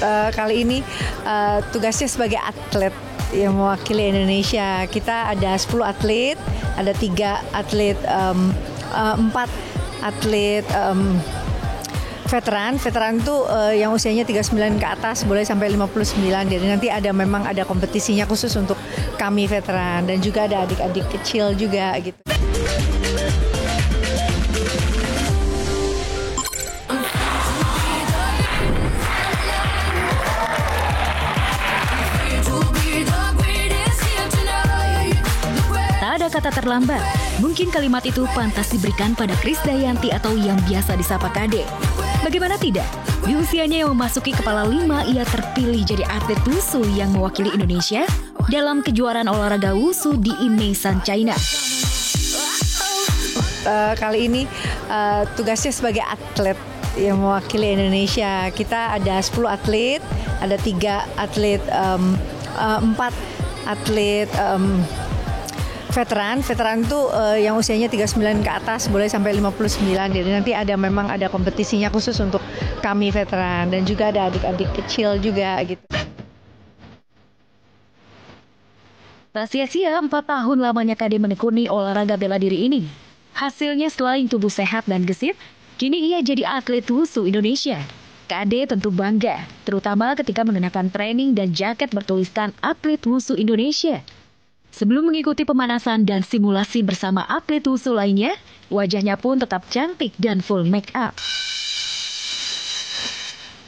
Kali ini tugasnya sebagai atlet yang mewakili Indonesia. Kita ada 10 atlet, ada 3 atlet, 4 atlet veteran. Veteran itu yang usianya 39 ke atas, boleh sampai 59. Jadi nanti memang ada kompetisinya khusus untuk kami veteran, dan juga ada adik-adik kecil juga gitu. Tak ada kata terlambat. Mungkin kalimat itu pantas diberikan pada Krisdayanti atau yang biasa disapa Kade. Bagaimana tidak? Di usianya yang memasuki kepala 5, ia terpilih jadi atlet wushu yang mewakili Indonesia dalam kejuaraan olahraga wushu di Imeisan, China. Kali ini tugasnya sebagai atlet yang mewakili Indonesia. Kita ada 10 atlet, ada 3 atlet, 4 atlet veteran. Veteran itu yang usianya 39 ke atas, boleh sampai 59. Jadi nanti memang ada kompetisinya khusus untuk kami veteran, dan juga ada adik-adik kecil juga gitu. Tak sia-sia 4 tahun lamanya Kade menekuni olahraga bela diri ini. Hasilnya selain tubuh sehat dan gesit, kini ia jadi atlet wushu Indonesia. Kade tentu bangga, terutama ketika mengenakan training dan jaket bertuliskan atlet wushu Indonesia. Sebelum mengikuti pemanasan dan simulasi bersama atlet wushu lainnya, wajahnya pun tetap cantik dan full make up.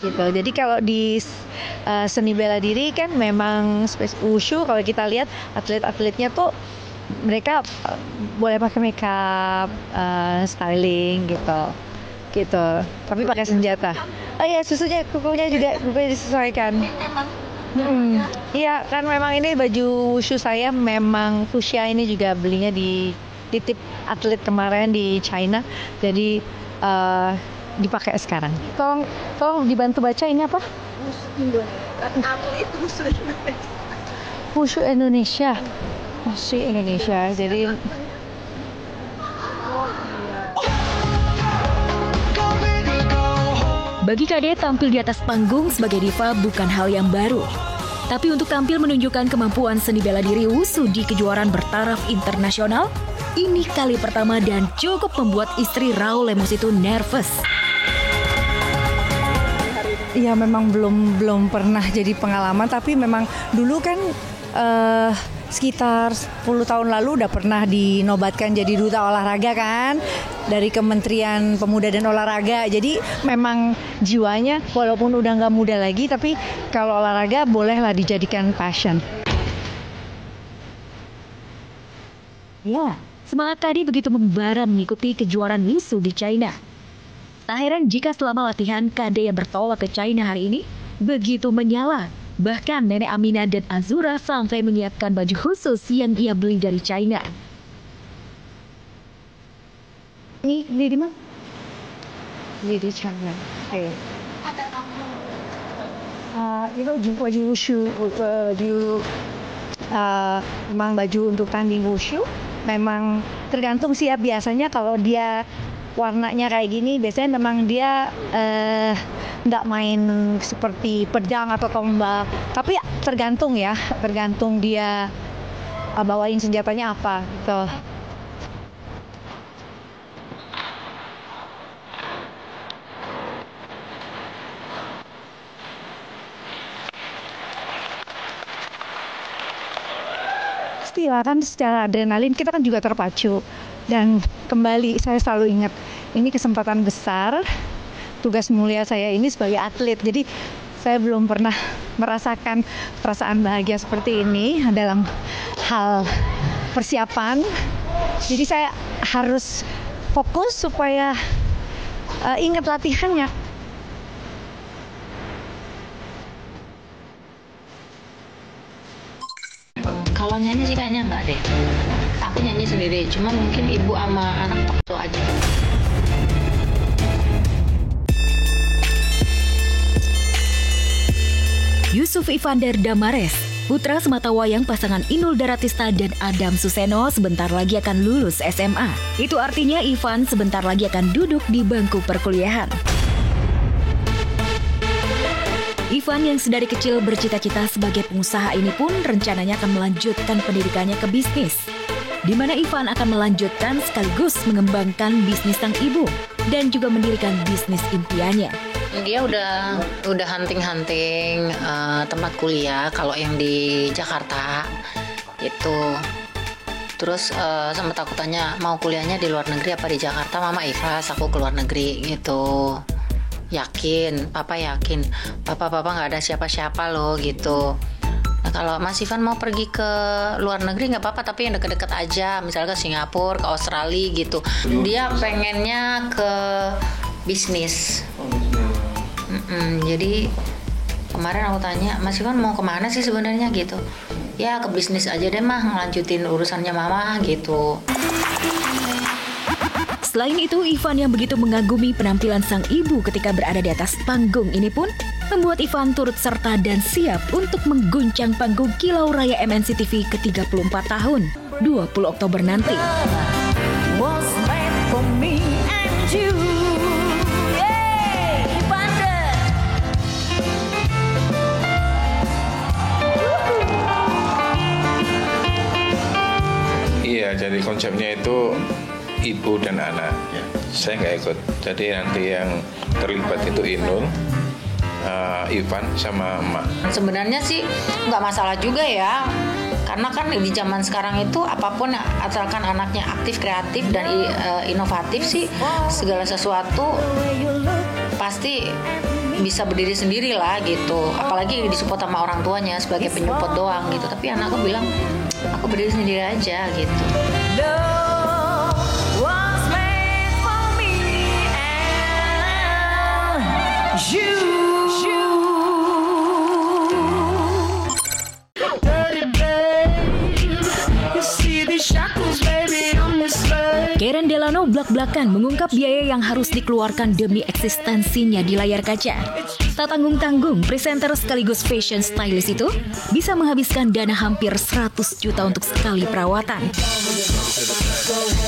Gitu. Jadi kalau di seni bela diri kan memang wushu, kalau kita lihat atlet-atletnya tuh mereka boleh pakai make up, styling gitu. Tapi pakai senjata. Oh iya, kukunya juga disesuaikan. Iya, kan memang ini baju wushu saya memang fuchsia, ini juga belinya di tip atlet kemarin di China, jadi dipakai sekarang. Tolong dibantu baca ini apa? Wushu Indonesia. Wushu Indonesia. Jadi bagi Kade, tampil di atas panggung sebagai diva bukan hal yang baru. Tapi untuk tampil menunjukkan kemampuan seni bela diri wushu di kejuaraan bertaraf internasional, ini kali pertama dan cukup membuat istri Raul Lemos itu nervous. Ya memang belum pernah jadi pengalaman, tapi memang dulu kan sekitar 10 tahun lalu udah pernah dinobatkan jadi duta olahraga kan dari Kementerian Pemuda dan Olahraga. Jadi memang jiwanya walaupun udah nggak muda lagi, tapi kalau olahraga bolehlah dijadikan passion. Ya, semangat Kade begitu membara mengikuti kejuaraan wushu di China. Tak heran jika selama latihan Kade yang bertolak ke China hari ini begitu menyala. Bahkan Nenek Amina dan Azura sampai menyiapkan baju khusus yang ia beli dari China. Ini di mana? Di China. Ini baju wushu, memang baju untuk tanding wushu. Memang tergantung sih ya, biasanya kalau dia warnanya kayak gini, biasanya memang dia nggak main seperti pedang atau tombak, tapi tergantung dia bawain senjatanya apa gitu. Pastilah kan secara adrenalin kita kan juga terpacu, dan kembali saya selalu ingat ini kesempatan besar. Tugas mulia saya ini sebagai atlet, jadi saya belum pernah merasakan perasaan bahagia seperti ini dalam hal persiapan. Jadi saya harus fokus supaya ingat latihannya. Kalau nyanyi sih kayaknya enggak deh. Aku nyanyi sendiri, cuma mungkin ibu sama anak waktu aja. Yusuf Ivander Damares, putra sematawayang pasangan Inul Daratista dan Adam Suseno sebentar lagi akan lulus SMA. Itu artinya Ivan sebentar lagi akan duduk di bangku perkuliahan. Ivan yang sedari kecil bercita-cita sebagai pengusaha ini pun rencananya akan melanjutkan pendidikannya ke bisnis, di mana Ivan akan melanjutkan sekaligus mengembangkan bisnis sang ibu dan juga mendirikan bisnis impiannya. Dia udah hunting-hunting tempat kuliah kalau yang di Jakarta itu. Terus sempat aku tanya mau kuliahnya di luar negeri apa di Jakarta. Mama ikhlas aku ke luar negeri gitu. Yakin, papa yakin. Papa nggak ada siapa-siapa loh gitu. Nah kalau Mas Ivan mau pergi ke luar negeri nggak apa-apa, tapi yang deket-deket aja, misalnya ke Singapura, ke Australia gitu. Dia pengennya ke bisnis. Jadi kemarin aku tanya, Mas Ivan mau kemana sih sebenarnya gitu? Ya ke bisnis aja deh mah, ngelanjutin urusannya mama gitu. Selain itu, Ivan yang begitu mengagumi penampilan sang ibu ketika berada di atas panggung ini pun membuat Ivan turut serta dan siap untuk mengguncang panggung Kilau Raya MNC TV ke-34 tahun, 20 Oktober nanti. Iya, jadi konsepnya itu ibu dan anak. Saya nggak ikut. Jadi nanti yang terlibat itu Inul, Ivan sama emak. Sebenarnya sih nggak masalah juga ya, karena kan di zaman sekarang itu apapun asalkan anaknya aktif, kreatif dan inovatif sih, segala sesuatu pasti bisa berdiri sendiri lah gitu. Apalagi disupport sama orang tuanya sebagai penyupport doang gitu. Tapi anakku bilang aku berdiri sendiri aja gitu. Karen Delano blak-blakan mengungkap biaya yang harus dikeluarkan demi eksistensinya di layar kaca. Tak tanggung-tanggung, presenter sekaligus fashion stylist itu bisa menghabiskan dana hampir 100 juta untuk sekali perawatan.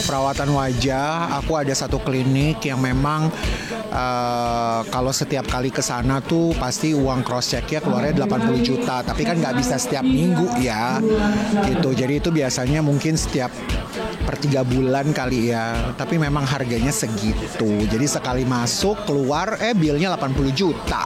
Perawatan wajah, aku ada satu klinik yang memang kalau setiap kali ke sana tuh pasti uang cross check-nya keluarnya 80 juta. Tapi kan nggak bisa setiap minggu ya, gitu. Jadi itu biasanya mungkin setiap per 3 bulan kali ya. Tapi memang harganya segitu. Jadi sekali masuk keluar bilnya 80 juta.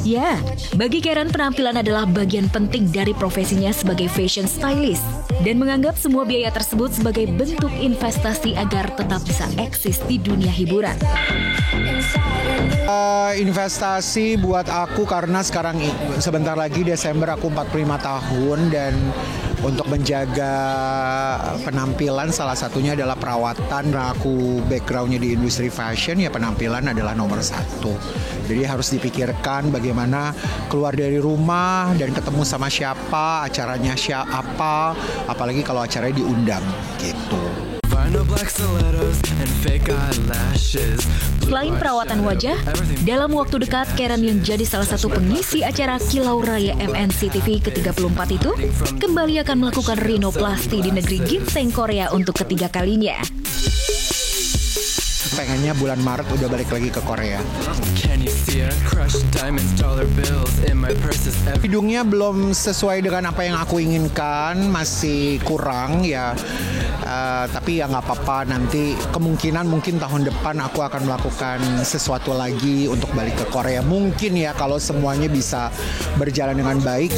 Ya, bagi Karen penampilan adalah bagian penting dari profesinya sebagai fashion stylist dan menganggap semua biaya tersebut sebagai bentuk investasi agar tetap bisa eksis di dunia hiburan. Investasi buat aku karena sekarang sebentar lagi Desember aku 45 tahun dan untuk menjaga penampilan salah satunya adalah perawatan. Aku backgroundnya di industri fashion, ya penampilan adalah nomor 1. Jadi harus dipikirkan bagaimana keluar dari rumah dan ketemu sama siapa, acaranya siapa, apalagi kalau acaranya diundang gitu. Selain perawatan wajah, dalam waktu dekat Karen yang jadi salah satu pengisi acara Kilau Raya MNC TV ke-34 itu kembali akan melakukan rinoplasti di negeri ginseng Korea untuk ketiga kalinya. Pengennya bulan Maret udah balik lagi ke Korea. Hidungnya belum sesuai dengan apa yang aku inginkan, masih kurang ya. Tapi ya nggak apa-apa, nanti kemungkinan mungkin tahun depan aku akan melakukan sesuatu lagi untuk balik ke Korea. Mungkin ya kalau semuanya bisa berjalan dengan baik.